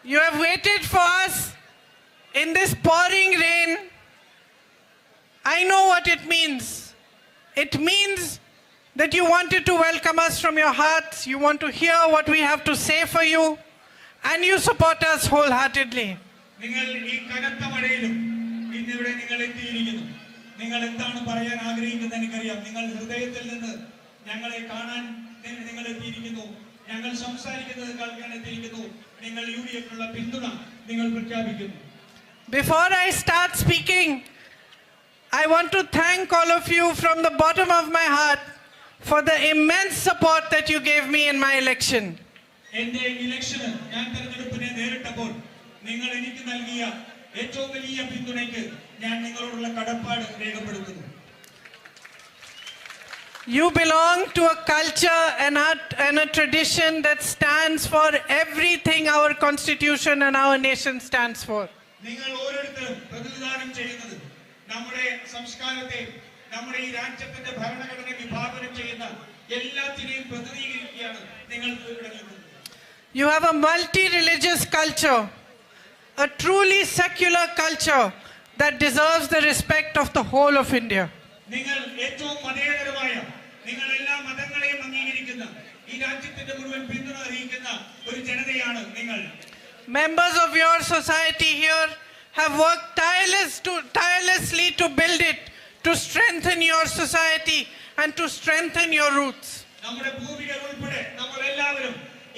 You have waited for us in this pouring rain. I know what it means. It means that you wanted to welcome us from your hearts. You want to hear what we have to say for you. And you support us wholeheartedly. നിങ്ങൾ ഈ കനത്ത മഴയിലും ഇന്നിവിടെ നിങ്ങൾ എത്തിയിരിക്കുന്നു. നിങ്ങൾ എന്താണ് പറയാൻ ആഗ്രഹിക്കുന്നത് എനിക്കറിയാം. നിങ്ങൾ ഹൃദയത്തിൽ നിന്ന് ഞങ്ങളെ കാണാൻ നിങ്ങൾ എത്തിയിരിക്കുന്നു. ഞങ്ങൾ സംസാരിക്കുന്നത് കേൾക്കാൻ എത്തിയിരിക്കുന്നു. നിങ്ങൾ യുഡിഎഫിനുള്ള പിന്തുണ നിങ്ങൾ പ്രഖ്യാപിക്കുന്നു. Before I start speaking, I want to thank all of you from the bottom of my heart for the immense support that you gave me in my election. എന്റെ ഇലക്ഷന് ഞാൻ തെരഞ്ഞെടുപ്പിനെ നേരിട്ടപ്പോൾ നിങ്ങൾ എനിക്ക് നൽകിയ ഏറ്റവും വലിയ പിന്തുണയ്ക്ക് ഞാൻ നിങ്ങളോടുള്ള കടപ്പാട് രേഖപ്പെടുത്തുന്നു. You belong to a culture and a tradition that stands for everything our constitution and our nation stands for. നിങ്ങൾ ഓരോരുത്തരും പ്രതിനിധാനം ചെയ്യുന്നത് നമ്മുടെ സംസ്കാരത്തെ നമ്മുടെ ഈ രാജ്യത്തിന്റെ ഭരണഘടന വിഭാവനം ചെയ്യുന്ന എല്ലാത്തിനെയും പ്രതിനിധീകരിക്കുകയാണ് നിങ്ങൾ ഇവിടെ നിൽക്കുന്നത്. You have a multi-religious culture, a truly secular culture that deserves the respect of the whole of India. നിങ്ങൾ ഏറ്റവും മതേതരമായ നിങ്ങൾ എല്ലാ മതങ്ങളെയും അംഗീകരിക്കുന്ന ഈ രാജ്യത്തിന്റെ മുഴുവൻ പിന്തുണ അറിയിക്കുന്ന ഒരു ജനതയാണ് നിങ്ങൾ. Members of your society here have worked tirelessly to build it, to strengthen your society and to strengthen your roots. നമ്മുടെ പൂർവികർ ഉൾപ്പെടെ നമ്മൾ എല്ലാവരും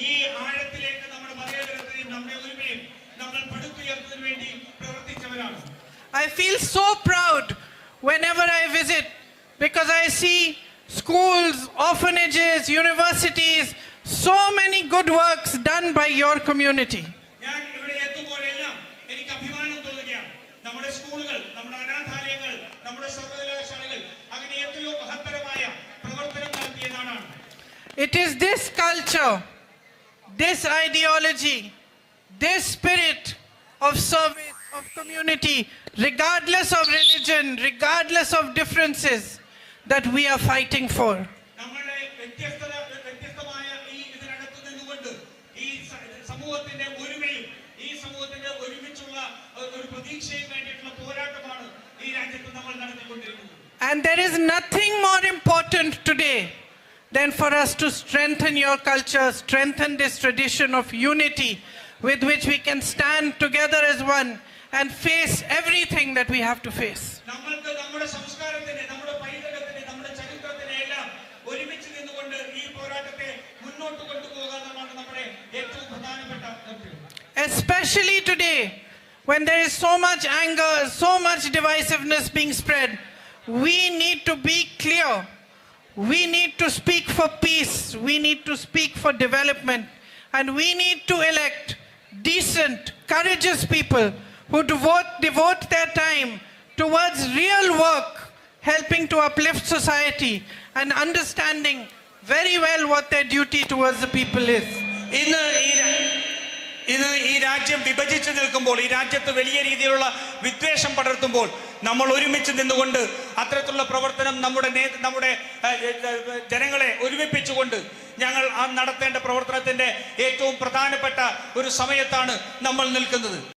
ഈ ആഴത്തിലേക്ക് നമ്മുടെ മതേതരത്തെയും നമ്മുടെ ഒരുമയും നമ്മൾ പടുത്തുയർത്തുന്നതിന് വേണ്ടി പ്രവർത്തിച്ചവരാണ്. I feel so proud whenever I visit because I see schools, orphanages, universities, so many good works done by your community. ഞാൻ ഇവിടെ എത്തുമ്പോഴെല്ലാം എനിക്ക് അഭിമാനം തോന്നുകയാണ്. നമ്മുടെ സ്കൂളുകൾ, നമ്മുടെ അനാഥാലയങ്ങൾ, നമ്മുടെ സർവകലാശാലകൾ അങ്ങനെ എത്രയോ മഹത്തരമായ പ്രവർത്തനം നടത്തിയ നാടാണ്. It is this culture, this ideology, this spirit of service, of community, regardless of religion, regardless of differences, that we are fighting for. നമ്മുടെ വ്യത്യസ്തമായ ഈ ഇതിനകത്ത് നിന്നുകൊണ്ട് ഈ സമൂഹത്തിന്റെ ഒരുമയും ഈ സമൂഹത്തിന്റെ ഒരുമിച്ചുള്ള ഒരു പ്രതീക്ഷയും വേണ്ടിയിട്ടുള്ള പോരാട്ടമാണ് ഈ രാജ്യത്ത് നമ്മൾ നടത്തിക്കൊണ്ടിരിക്കുന്നത്. And there is nothing more important today than for us to strengthen your culture, strengthen this tradition of unity with which we can stand together as one and face everything that we have to face. നമ്മൾക്ക് നമ്മുടെ സംസ്കാരത്തിനെ, നമ്മുടെ പൈതൃകത്തിനെ, നമ്മുടെ ചരിത്രത്തിനെ എല്ലാം ഒരുമിച്ച് നിന്നുകൊണ്ട് ഈ പോരാട്ടത്തെ മുന്നോട്ട് കൊണ്ടുപോകുക എന്നതാണ് നമ്മുടെ ഏറ്റവും പ്രധാനപ്പെട്ട ലക്ഷ്യം. Especially today, when there is so much anger, so much divisiveness being spread, we need to be clear. We need to speak for peace. We need to speak for development. And we need to elect decent, courageous people who devote their time towards real work, helping to uplift society and understanding very well what their duty towards the people is. ഇന്ന് ഈ രാജ്യം വിഭജിച്ചു നിൽക്കുമ്പോൾ, ഈ രാജ്യത്ത് വലിയ രീതിയിലുള്ള വിദ്വേഷം പടർത്തുമ്പോൾ നമ്മൾ ഒരുമിച്ച് നിന്നുകൊണ്ട് അത്തരത്തിലുള്ള പ്രവർത്തനം നമ്മുടെ ജനങ്ങളെ ഒരുമിപ്പിച്ചുകൊണ്ട് ഞങ്ങൾ നടത്തേണ്ട പ്രവർത്തനത്തിന്റെ ഏറ്റവും പ്രധാനപ്പെട്ട ഒരു സമയത്താണ് നമ്മൾ നിൽക്കുന്നത്.